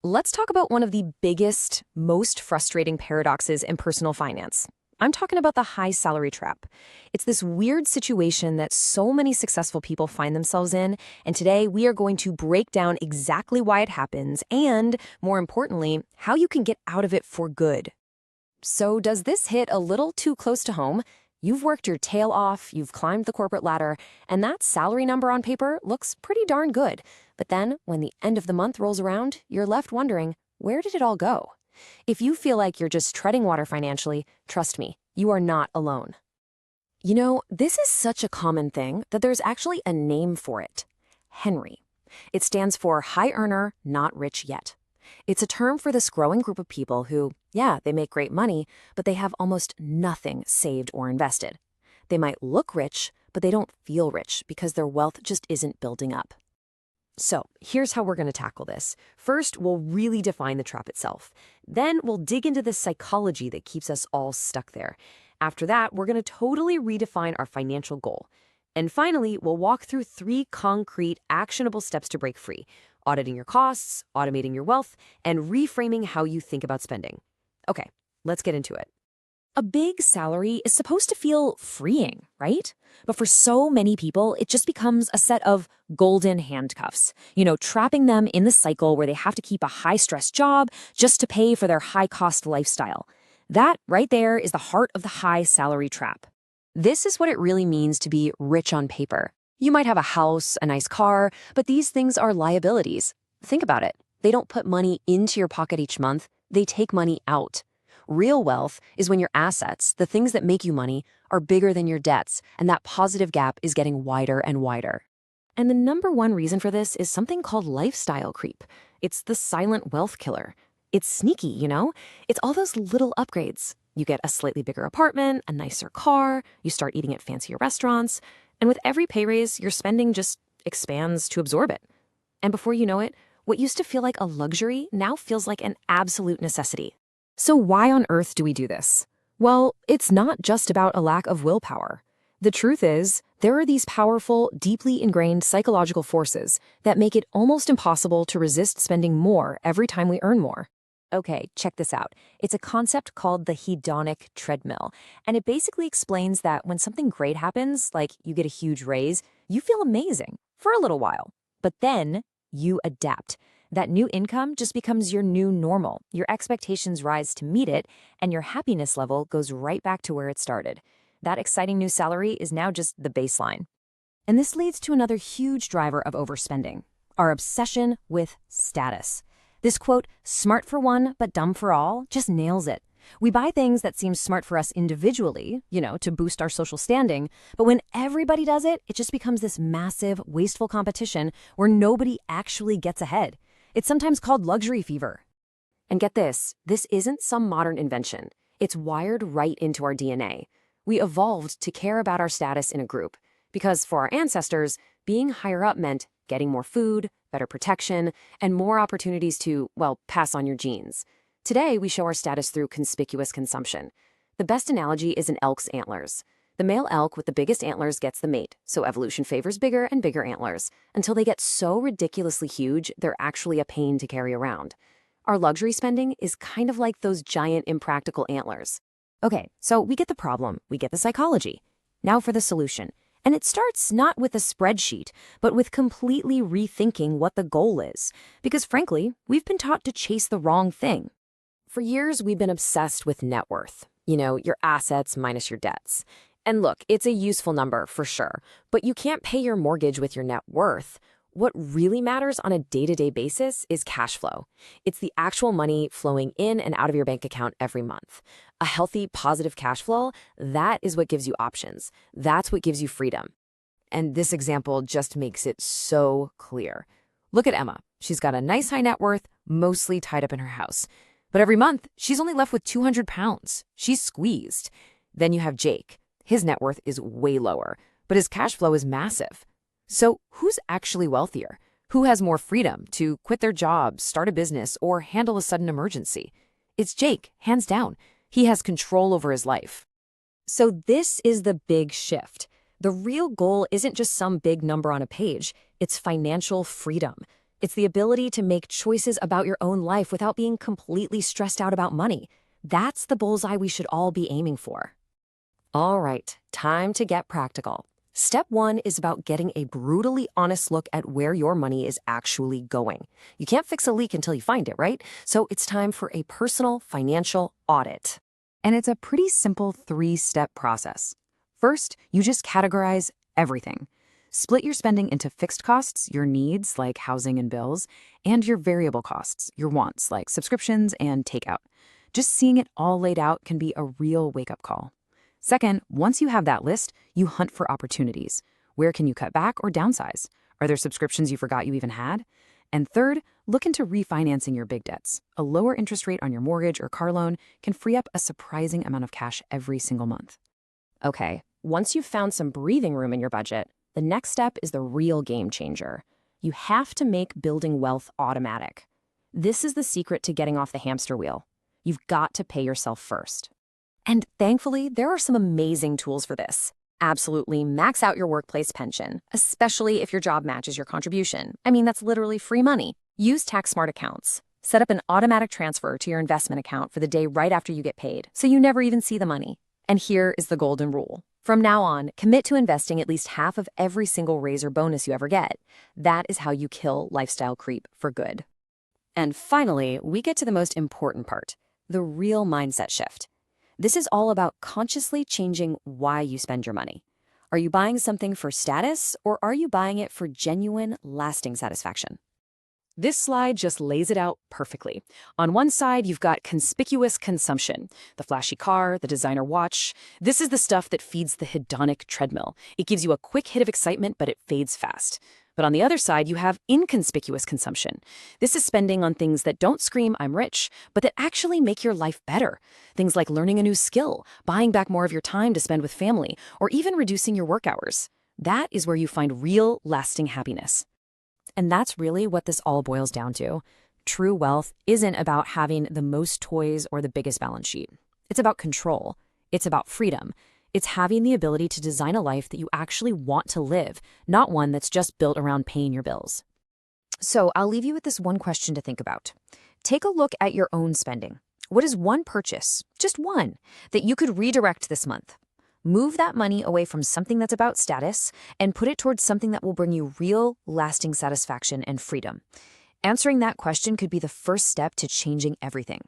Let's talk about one of the biggest, most frustrating paradoxes in personal finance. I'm talking about the high salary trap. It's this weird situation that so many successful people find themselves in, and today we are going to break down exactly why it happens and, more importantly, how you can get out of it for good. So does this hit a little too close to home? You've worked your tail off, you've climbed the corporate ladder, and that salary number on paper looks pretty darn good. But then, when the end of the month rolls around, you're left wondering, where did it all go? If you feel like you're just treading water financially, trust me, you are not alone. You know, this is such a common thing that there's actually a name for it. Henry. It stands for high earner, not rich yet. It's a term for this growing group of people who, yeah, they make great money, but they have almost nothing saved or invested. They might look rich, but they don't feel rich because their wealth just isn't building up. So here's how we're going to tackle this. First, we'll really define the trap itself. Then we'll dig into the psychology that keeps us all stuck there. After that, we're going to totally redefine our financial goal. And finally, we'll walk through 3 concrete, actionable steps to break free: auditing your costs, automating your wealth, and reframing how you think about spending. Okay, let's get into it. A big salary is supposed to feel freeing, right? But for so many people, it just becomes a set of golden handcuffs, trapping them in the cycle where they have to keep a high-stress job just to pay for their high-cost lifestyle. That right there is the heart of the high salary trap. This is what it really means to be rich on paper. You might have a house, a nice car, but these things are liabilities. Think about it. They don't put money into your pocket each month, they take money out. Real wealth is when your assets, the things that make you money, are bigger than your debts, and that positive gap is getting wider and wider. And the number one reason for this is something called lifestyle creep. It's the silent wealth killer. It's sneaky, It's all those little upgrades. You get a slightly bigger apartment, a nicer car, you start eating at fancier restaurants, and with every pay raise, your spending just expands to absorb it. And before you know it, what used to feel like a luxury now feels like an absolute necessity. So why on earth do we do this? Well, it's not just about a lack of willpower. The truth is, there are these powerful, deeply ingrained psychological forces that make it almost impossible to resist spending more every time we earn more. Okay, check this out. It's a concept called the hedonic treadmill, and it basically explains that when something great happens, like you get a huge raise, you feel amazing for a little while. But then you adapt. That new income just becomes your new normal. Your expectations rise to meet it, and your happiness level goes right back to where it started. That exciting new salary is now just the baseline. And this leads to another huge driver of overspending: our obsession with status. This quote, "smart for one, but dumb for all," just nails it. We buy things that seem smart for us individually, to boost our social standing, but when everybody does it, it just becomes this massive, wasteful competition where nobody actually gets ahead. It's sometimes called luxury fever. And get this isn't some modern invention. It's wired right into our DNA. We evolved to care about our status in a group, because for our ancestors, being higher up meant getting more food, better protection, and more opportunities to, pass on your genes. Today, we show our status through conspicuous consumption. The best analogy is an elk's antlers. The male elk with the biggest antlers gets the mate, so evolution favors bigger and bigger antlers, until they get so ridiculously huge, they're actually a pain to carry around. Our luxury spending is kind of like those giant impractical antlers. Okay, so we get the problem, we get the psychology. Now for the solution. And it starts not with a spreadsheet, but with completely rethinking what the goal is. Because frankly, we've been taught to chase the wrong thing. For years, we've been obsessed with net worth. Your assets minus your debts. And look, it's a useful number for sure, but you can't pay your mortgage with your net worth. What really matters on a day-to-day basis is cash flow. It's the actual money flowing in and out of your bank account every month. A healthy, positive cash flow, that is what gives you options. That's what gives you freedom. And this example just makes it so clear. Look at Emma. She's got a nice high net worth, mostly tied up in her house. But every month, she's only left with 200 pounds. She's squeezed. Then you have Jake. His net worth is way lower, but his cash flow is massive. So who's actually wealthier? Who has more freedom to quit their job, start a business, or handle a sudden emergency? It's Jake, hands down. He has control over his life. So this is the big shift. The real goal isn't just some big number on a page. It's financial freedom. It's the ability to make choices about your own life without being completely stressed out about money. That's the bullseye we should all be aiming for. All right, time to get practical. Step 1 is about getting a brutally honest look at where your money is actually going. You can't fix a leak until you find it, right? So it's time for a personal financial audit. And it's a pretty simple 3-step process. First, you just categorize everything. Split your spending into fixed costs, your needs like housing and bills, and your variable costs, your wants like subscriptions and takeout. Just seeing it all laid out can be a real wake-up call. Second, once you have that list, you hunt for opportunities. Where can you cut back or downsize? Are there subscriptions you forgot you even had? And third, look into refinancing your big debts. A lower interest rate on your mortgage or car loan can free up a surprising amount of cash every single month. Okay, once you've found some breathing room in your budget, the next step is the real game changer. You have to make building wealth automatic. This is the secret to getting off the hamster wheel. You've got to pay yourself first. And thankfully, there are some amazing tools for this. Absolutely max out your workplace pension, especially if your job matches your contribution. I mean, that's literally free money. Use tax-smart accounts. Set up an automatic transfer to your investment account for the day right after you get paid, so you never even see the money. And here is the golden rule. From now on, commit to investing at least half of every single raise or bonus you ever get. That is how you kill lifestyle creep for good. And finally, we get to the most important part, the real mindset shift. This is all about consciously changing why you spend your money. Are you buying something for status, or are you buying it for genuine, lasting satisfaction? This slide just lays it out perfectly. On one side, you've got conspicuous consumption, the flashy car, the designer watch. This is the stuff that feeds the hedonic treadmill. It gives you a quick hit of excitement, but it fades fast. But on the other side, you have inconspicuous consumption. This is spending on things that don't scream, "I'm rich," but that actually make your life better. Things like learning a new skill, buying back more of your time to spend with family, or even reducing your work hours. That is where you find real, lasting happiness. And that's really what this all boils down to. True wealth isn't about having the most toys or the biggest balance sheet. It's about control. It's about freedom. It's having the ability to design a life that you actually want to live, not one that's just built around paying your bills. So I'll leave you with this one question to think about. Take a look at your own spending. What is one purchase, just one, that you could redirect this month? Move that money away from something that's about status and put it towards something that will bring you real, lasting satisfaction and freedom. Answering that question could be the first step to changing everything.